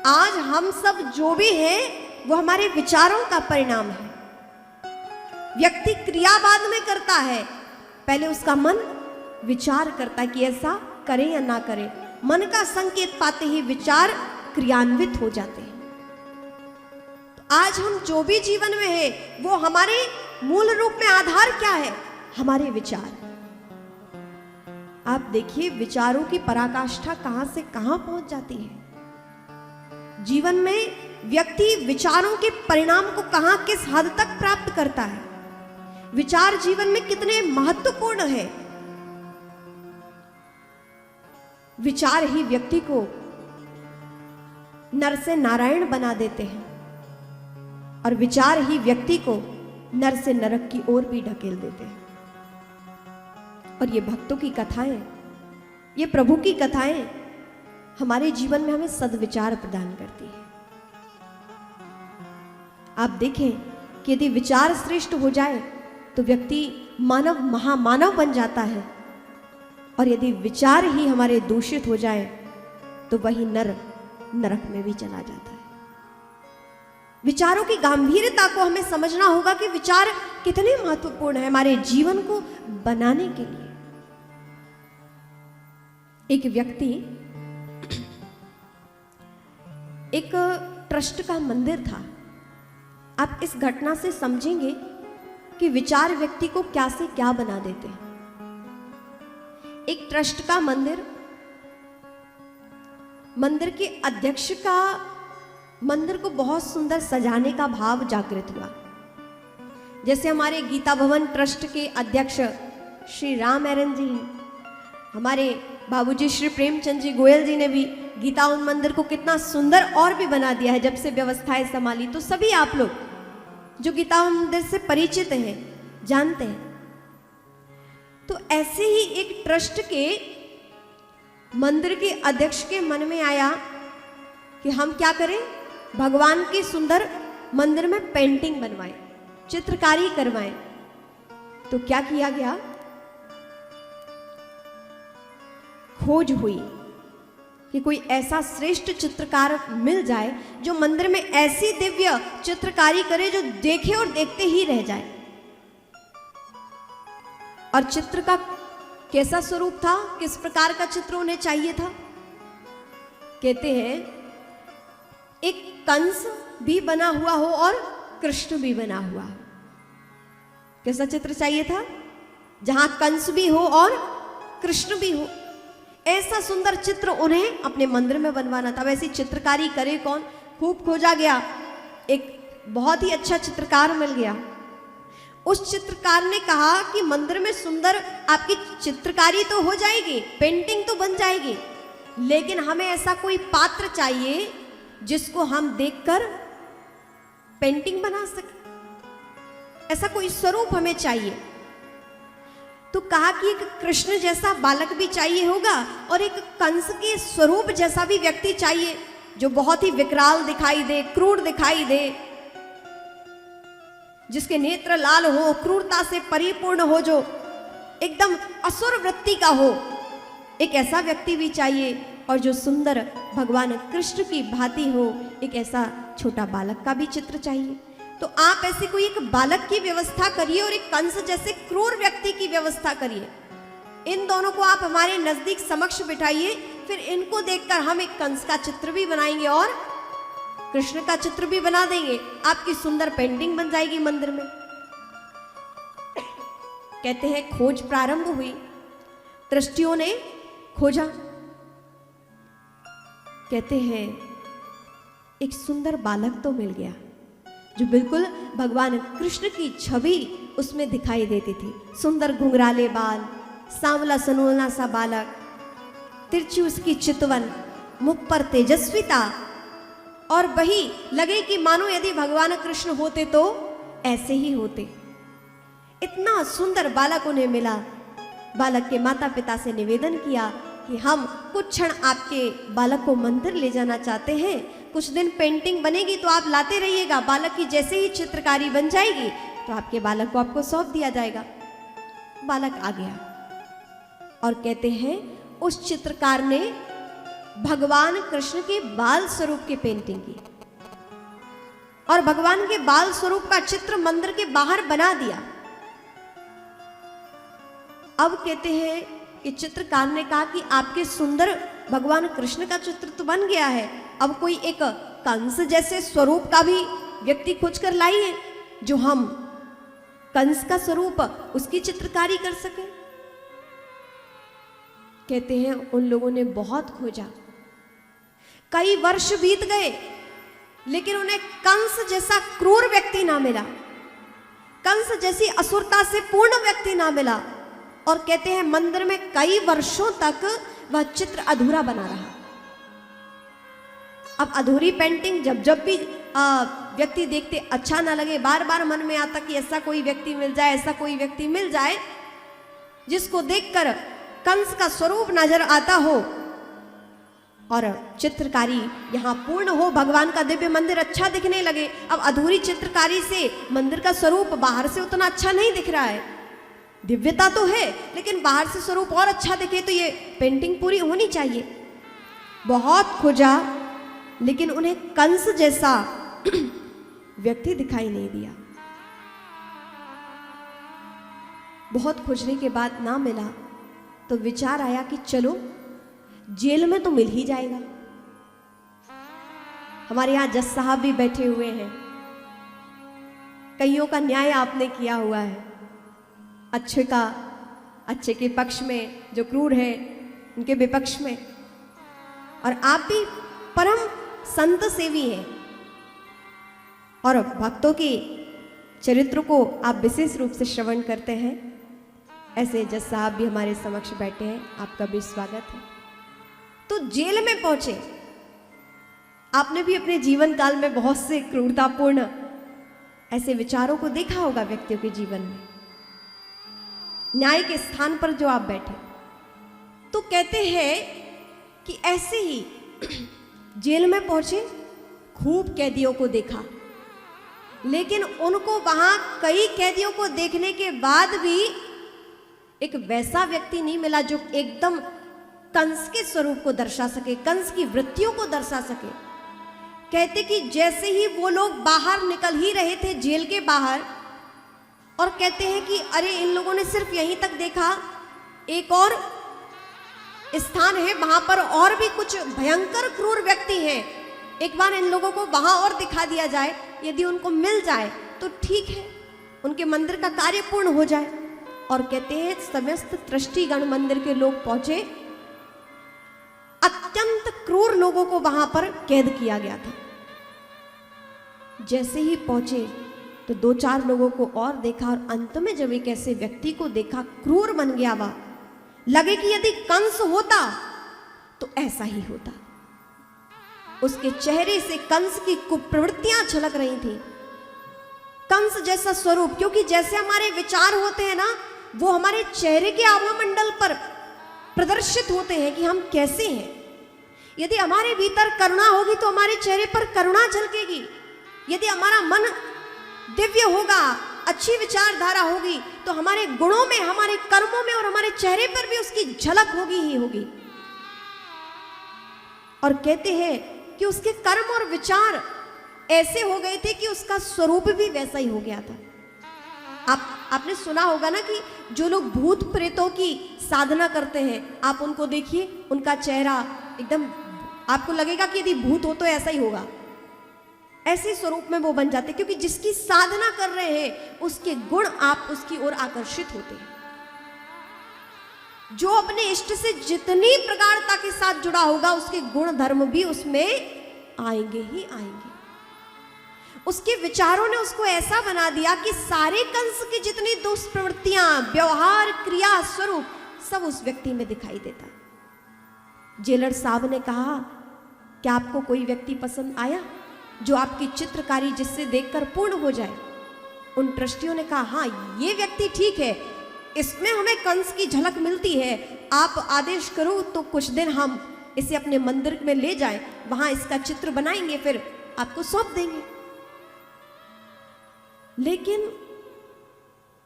आज हम सब जो भी हैं वो हमारे विचारों का परिणाम है। व्यक्ति क्रिया बाद में करता है, पहले उसका मन विचार करता है कि ऐसा करे या ना करे। मन का संकेत पाते ही विचार क्रियान्वित हो जाते हैं। तो आज हम जो भी जीवन में है वो हमारे मूल रूप में आधार क्या है? हमारे विचार। आप देखिए विचारों की पराकाष्ठा कहां से कहां पहुंच जाती है। जीवन में व्यक्ति विचारों के परिणाम को कहां किस हद तक प्राप्त करता है। विचार जीवन में कितने महत्वपूर्ण है। विचार ही व्यक्ति को नर से नारायण बना देते हैं और विचार ही व्यक्ति को नर से नरक की ओर भी ढकेल देते हैं। और ये भक्तों की कथाएं, ये प्रभु की कथाएं हमारे जीवन में हमें सद्विचार प्रदान करती है। आप देखें कि यदि विचार श्रेष्ठ हो जाए तो व्यक्ति मानव महामानव बन जाता है, और यदि विचार ही हमारे दूषित हो जाए तो वही नरक में भी चला जाता है। विचारों की गंभीरता को हमें समझना होगा कि विचार कितने महत्वपूर्ण है हमारे जीवन को बनाने के लिए। एक व्यक्ति एक ट्रस्ट का मंदिर था। आप इस घटना से समझेंगे कि विचार व्यक्ति को क्या से क्या बना देते हैं। एक ट्रस्ट का मंदिर के अध्यक्ष का मंदिर को बहुत सुंदर सजाने का भाव जागृत हुआ। जैसे हमारे गीता भवन ट्रस्ट के अध्यक्ष श्री राम एरन जी हैं, हमारे बाबूजी श्री प्रेमचंद जी गोयल जी ने भी गीता भवन मंदिर को कितना सुंदर और भी बना दिया है जब से व्यवस्थाएं संभाली। तो सभी आप लोग जो गीता भवन मंदिर से परिचित हैं जानते हैं। तो ऐसे ही एक ट्रस्ट के मंदिर के अध्यक्ष के मन में आया कि हम क्या करें, भगवान की सुंदर मंदिर में पेंटिंग बनवाएं, चित्रकारी करवाएं। तो क्या किया गया, खोज हुई कि कोई ऐसा श्रेष्ठ चित्रकार मिल जाए जो मंदिर में ऐसी दिव्य चित्रकारी करे जो देखे और देखते ही रह जाए। और चित्र का कैसा स्वरूप था, किस प्रकार का चित्र उन्हें चाहिए था? कहते हैं एक कंस भी बना हुआ हो और कृष्ण भी बना हुआ हो। कैसा चित्र चाहिए था? जहां कंस भी हो और कृष्ण भी हो। ऐसा सुंदर चित्र उन्हें अपने मंदिर में बनवाना था। वैसी चित्रकारी करे कौन? खूब खोजा गया, एक बहुत ही अच्छा चित्रकार मिल गया। उस चित्रकार ने कहा कि मंदिर में सुंदर आपकी चित्रकारी तो हो जाएगी, पेंटिंग तो बन जाएगी, लेकिन हमें ऐसा कोई पात्र चाहिए जिसको हम देखकर पेंटिंग बना सके। ऐसा कोई स्वरूप हमें चाहिए। तो कहा कि एक कृष्ण जैसा बालक भी चाहिए होगा और एक कंस के स्वरूप जैसा भी व्यक्ति चाहिए जो बहुत ही विकराल दिखाई दे, क्रूर दिखाई दे, जिसके नेत्र लाल हो, क्रूरता से परिपूर्ण हो, जो एकदम असुर वृत्ति का हो। एक ऐसा व्यक्ति भी चाहिए और जो सुंदर भगवान कृष्ण की भांति हो। एक ऐसा छोटा बालक का भी चित्र चाहिए। तो आप ऐसे कोई एक बालक की व्यवस्था करिए और एक कंस जैसे क्रूर व्यक्ति की व्यवस्था करिए। इन दोनों को आप हमारे नजदीक समक्ष बिठाइए, फिर इनको देखकर हम एक कंस का चित्र भी बनाएंगे और कृष्ण का चित्र भी बना देंगे। आपकी सुंदर पेंटिंग बन जाएगी मंदिर में। कहते हैं खोज प्रारंभ हुई, ट्रस्टियों ने खोजा। कहते हैं एक सुंदर बालक तो मिल गया जो बिल्कुल भगवान कृष्ण की छवि उसमें दिखाई देती थी। सुंदर घुंघराले बाल, सांवला सनोना सा बालक, तिरछी उसकी चितवन, मुख पर तेजस्विता, और वही लगे कि मानो यदि भगवान कृष्ण होते तो ऐसे ही होते। इतना सुंदर बालक उन्हें मिला। बालक के माता पिता से निवेदन किया कि हम कुछ क्षण आपके बालक को मंदिर ले जाना चाहते हैं, कुछ दिन पेंटिंग बनेगी तो आप लाते रहिएगा। बालक की जैसे ही चित्रकारी बन जाएगी तो आपके बालक को आपको सौंप दिया जाएगा। बालक आ गया और कहते हैं उस चित्रकार ने भगवान कृष्ण के बाल स्वरूप की पेंटिंग की और भगवान के बाल स्वरूप का चित्र मंदिर के बाहर बना दिया। अब कहते हैं कि चित्रकार ने कहा कि आपके सुंदर भगवान कृष्ण का चित्र तो बन गया है, अब कोई एक कंस जैसे स्वरूप का भी व्यक्ति खोज कर लाइए जो हम कंस का स्वरूप उसकी चित्रकारी कर सके। कहते हैं उन लोगों ने बहुत खोजा, कई वर्ष बीत गए, लेकिन उन्हें कंस जैसा क्रूर व्यक्ति ना मिला, कंस जैसी असुरता से पूर्ण व्यक्ति ना मिला। और कहते हैं मंदिर में कई वर्षों तक वह चित्र अधूरा बना रहा। अब अधूरी पेंटिंग जब जब भी व्यक्ति देखते अच्छा ना लगे, बार बार मन में आता कि ऐसा कोई व्यक्ति मिल जाए, ऐसा कोई व्यक्ति मिल जाए जिसको देखकर कंस का स्वरूप नजर आता हो और चित्रकारी यहाँ पूर्ण हो, भगवान का दिव्य मंदिर अच्छा दिखने लगे। अब अधूरी चित्रकारी से मंदिर का स्वरूप बाहर से उतना अच्छा नहीं दिख रहा है, दिव्यता तो है लेकिन बाहर से स्वरूप और अच्छा दिखे, तो ये पेंटिंग पूरी होनी चाहिए। बहुत खोजा लेकिन उन्हें कंस जैसा व्यक्ति दिखाई नहीं दिया। बहुत खोजने के बाद ना मिला तो विचार आया कि चलो जेल में तो मिल ही जाएगा। हमारे यहाँ जज साहब भी बैठे हुए हैं, कईयों का न्याय आपने किया हुआ है, अच्छे के पक्ष में, जो क्रूर है उनके विपक्ष में, और आप भी परम संत सेवी हैं और भक्तों के चरित्र को आप विशेष रूप से श्रवण करते हैं। ऐसे जज साहब भी हमारे समक्ष बैठे हैं, आपका भी स्वागत है। तो जेल में पहुंचे, आपने भी अपने जीवन काल में बहुत से क्रूरतापूर्ण ऐसे विचारों को देखा होगा व्यक्तियों के जीवन में, न्याय के स्थान पर जो आप बैठे। तो कहते हैं कि ऐसे ही जेल में पहुंचे, खूब कैदियों को देखा, लेकिन उनको वहां कई कैदियों को देखने के बाद भी एक वैसा व्यक्ति नहीं मिला जो एकदम कंस के स्वरूप को दर्शा सके, कंस की वृत्तियों को दर्शा सके। कहते कि जैसे ही वो लोग बाहर निकल ही रहे थे जेल के बाहर, और कहते हैं कि अरे इन लोगों ने सिर्फ यहीं तक देखा, एक और स्थान है वहां पर और भी कुछ भयंकर क्रूर व्यक्ति हैं, एक बार इन लोगों को वहां और दिखा दिया जाए, यदि उनको मिल जाए तो ठीक है, उनके मंदिर का कार्य पूर्ण हो जाए। और कहते हैं समस्त दृष्टिगण मंदिर के लोग पहुंचे, अत्यंत क्रूर लोगों को वहां पर कैद किया गया था। जैसे ही पहुंचे तो दो चार लोगों को और देखा, और अंत में जब एक ऐसे व्यक्ति को देखा क्रूर बन गया, वह लगे कि यदि कंस होता तो ऐसा ही होता। उसके चेहरे से कंस की कुप्रवृत्तियां झलक रही थी, कंस जैसा स्वरूप, क्योंकि जैसे हमारे विचार होते हैं ना, वो हमारे चेहरे के आभामंडल पर प्रदर्शित होते हैं कि हम कैसे हैं। यदि हमारे भीतर करुणा होगी तो हमारे चेहरे पर करुणा झलकेगी, यदि हमारा मन दिव्य होगा, अच्छी विचारधारा होगी, तो हमारे गुणों में, हमारे कर्मों में और हमारे चेहरे पर भी उसकी झलक होगी ही होगी। और कहते हैं कि उसके कर्म और विचार ऐसे हो गए थे कि उसका स्वरूप भी वैसा ही हो गया था। आपने सुना होगा ना कि जो लोग भूत प्रेतों की साधना करते हैं, आप उनको देखिए, उनका चेहरा एकदम आपको लगेगा कि यदि भूत हो तो ऐसा ही होगा, ऐसे स्वरूप में वो बन जाते, क्योंकि जिसकी साधना कर रहे हैं उसके गुण आप उसकी ओर आकर्षित होते हैं। जो अपने इष्ट से जितनी प्रगाढ़ता के साथ जुड़ा होगा उसके गुण धर्म भी उसमें आएंगे ही आएंगे। उसके विचारों ने उसको ऐसा बना दिया कि सारे कंस की जितनी दुष्प्रवृत्तियां, व्यवहार, क्रिया, स्वरूप सब उस व्यक्ति में दिखाई देता। जेलर साहब ने कहा, क्या आपको कोई व्यक्ति पसंद आया जो आपकी चित्रकारी जिससे देखकर पूर्ण हो जाए? उन ट्रस्टियों ने कहा, हाँ ये व्यक्ति ठीक है, इसमें हमें कंस की झलक मिलती है, आप आदेश करो तो कुछ दिन हम इसे अपने मंदिर में ले जाएं, वहां इसका चित्र बनाएंगे, फिर आपको सौंप देंगे। लेकिन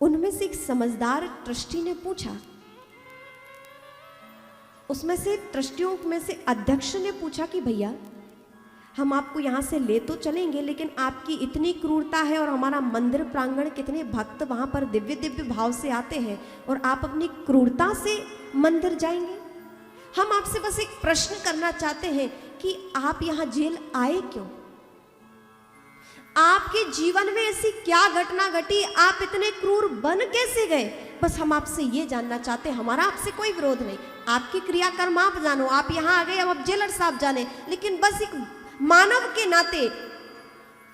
उनमें से एक समझदार ट्रस्टी ने पूछा उसमें से ट्रस्टियों में से अध्यक्ष ने पूछा कि भैया हम आपको यहाँ से ले तो चलेंगे, लेकिन आपकी इतनी क्रूरता है और हमारा मंदिर प्रांगण, कितने भक्त वहाँ पर दिव्य दिव्य भाव से आते हैं और आप अपनी क्रूरता से मंदिर जाएंगे। हम आपसे बस एक प्रश्न करना चाहते हैं कि आप यहाँ जेल आए क्यों? आपके जीवन में ऐसी क्या घटना घटी, आप इतने क्रूर बन कैसे गए? बस हम आपसे ये जानना चाहते हैं। हमारा आपसे कोई विरोध नहीं, आपकी क्रियाकर्म आप जानो, आप यहाँ आ गए, अब आप जेलर साहब जाने, लेकिन बस एक मानव के नाते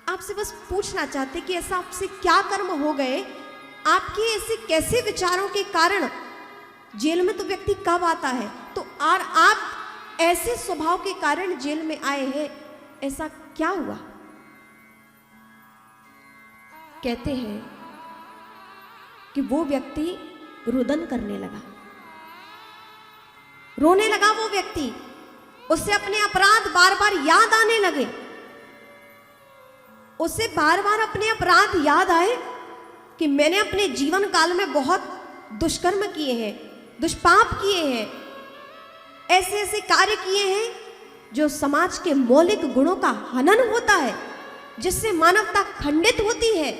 आपसे बस पूछना चाहते कि ऐसा आपसे क्या कर्म हो गए, आपके ऐसे कैसे विचारों के कारण, जेल में तो व्यक्ति कब आता है, तो और आप ऐसे स्वभाव के कारण जेल में आए हैं, ऐसा क्या हुआ? कहते हैं कि वो व्यक्ति रुदन करने लगा, रोने लगा। वो व्यक्ति, उससे अपने अपराध बार बार याद आने लगे, उसे बार बार अपने अपराध याद आए कि मैंने अपने जीवन काल में बहुत दुष्कर्म किए हैं, दुष्पाप किए हैं, ऐसे ऐसे कार्य किए हैं जो समाज के मौलिक गुणों का हनन होता है, जिससे मानवता खंडित होती है।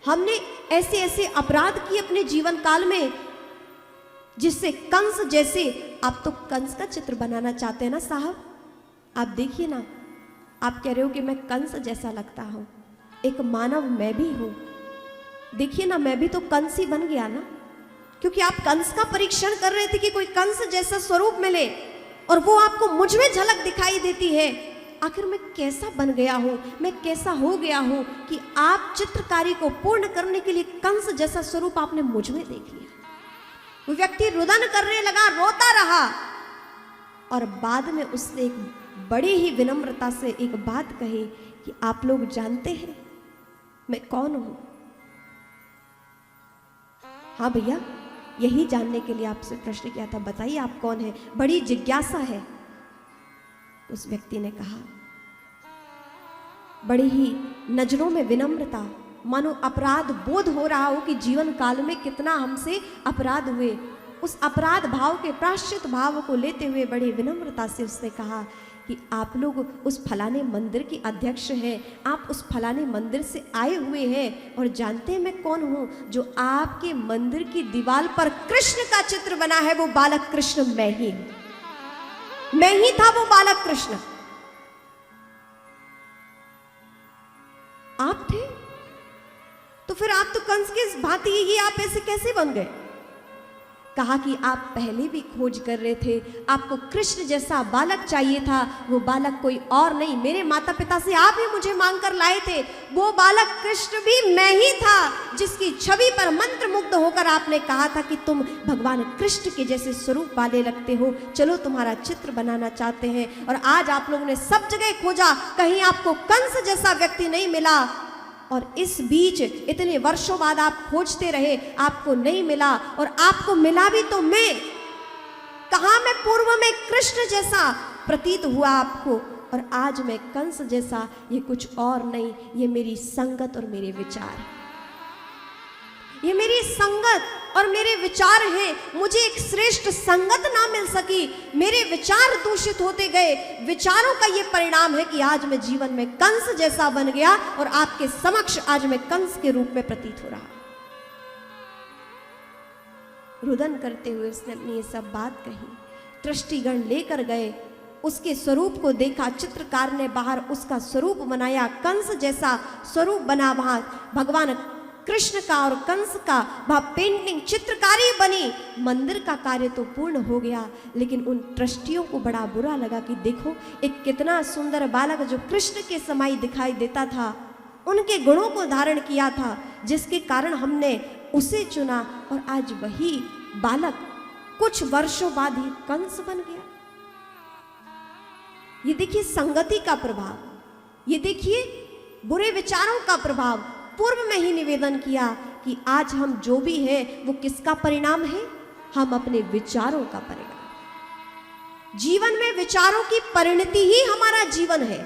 हमने ऐसे ऐसे अपराध किए अपने जीवन काल में जिससे कंस जैसे, आप तो कंस का चित्र बनाना चाहते हैं ना साहब, आप देखिए ना, आप कह रहे हो कि मैं कंस जैसा लगता हूं, एक मानव मैं भी हूं, देखिए ना मैं भी तो कंस ही बन गया ना, क्योंकि आप कंस का परीक्षण कर रहे थे कि कोई कंस जैसा स्वरूप मिले और वो आपको मुझ में झलक दिखाई देती है। आखिर मैं कैसा बन गया हूं, मैं कैसा हो गया हूं कि आप चित्रकारी को पूर्ण करने के लिए कंस जैसा स्वरूप आपने मुझ में देख लिया। वो व्यक्ति रुदन करने लगा, रोता रहा और बाद में उसने एक बड़ी ही विनम्रता से एक बात कही कि आप लोग जानते हैं मैं कौन हूं? हाँ भैया, यही जानने के लिए आपसे प्रश्न किया था, बताइए आप कौन है, बड़ी जिज्ञासा है। उस व्यक्ति ने कहा, बड़ी ही नजरों में विनम्रता, मानो अपराध बोध हो रहा हो कि जीवन काल में कितना हमसे अपराध हुए, उस अपराध भाव के प्रायश्चित भाव को लेते हुए बड़ी विनम्रता से उसने कहा कि आप लोग उस फलाने मंदिर के अध्यक्ष हैं, आप उस फलाने मंदिर से आए हुए हैं और जानते हैं मैं कौन हूं? जो आपके मंदिर की दीवार पर कृष्ण का चित्र बना है वो बालक कृष्ण मैं ही हूं, मैं ही था वो बालक कृष्ण। आप थे? तो फिर आप तो कंस के इस भांति ही आप ऐसे कैसे बन गए? कहा कि आप पहले भी खोज कर रहे थे, आपको कृष्ण जैसा बालक चाहिए था, वो बालक कोई और नहीं, मेरे माता पिता से आप ही मुझे मांग कर लाए थे, वो बालक कृष्ण भी मैं ही था, जिसकी छवि पर मंत्र मुग्ध होकर आपने कहा था कि तुम भगवान कृष्ण के जैसे स्वरूप वाले लगते हो, चलो तुम्हारा चित्र बनाना चाहते हैं। और आज आप लोगों ने सब जगह खोजा, कहीं आपको कंस जैसा व्यक्ति नहीं मिला, और इस बीच इतने वर्षों बाद आप खोजते रहे, आपको नहीं मिला, और आपको मिला भी तो मैं, कहा मैं पूर्व में कृष्ण जैसा प्रतीत हुआ आपको, और आज मैं कंस जैसा, ये कुछ और नहीं, ये मेरी संगत और मेरे विचार, ये मेरी संगत और मेरे विचार हैं। मुझे एक श्रेष्ठ संगत ना मिल सकी, मेरे विचार दूषित होते गए, विचारों का ये परिणाम है कि आज मैं जीवन में कंस जैसा बन गया और आपके समक्ष आज मैं कंस के रूप में प्रतीत हो रहा। रुदन करते हुए उसने अपनी ये सब बात कही, ट्रस्टीगण लेकर गए, उसके स्वरूप को देखा, चित्रकार ने बाहर उसका स्वरूप बनाया, कंस जैसा स्वरूप बना, वहां भगवान कृष्ण का और कंस का वहां पेंटिंग चित्रकारी बनी। मंदिर का कार्य तो पूर्ण हो गया, लेकिन उन ट्रस्टियों को बड़ा बुरा लगा कि देखो एक कितना सुंदर बालक जो कृष्ण के समाई दिखाई देता था, उनके गुणों को धारण किया था, जिसके कारण हमने उसे चुना, और आज वही बालक कुछ वर्षों बाद ही कंस बन गया। ये देखिए संगति का प्रभाव, ये देखिए बुरे विचारों का प्रभाव। पूर्व में ही निवेदन किया कि आज हम जो भी हैं वो किसका परिणाम है? हम अपने विचारों का परिणाम। जीवन में विचारों की परिणति ही हमारा जीवन है।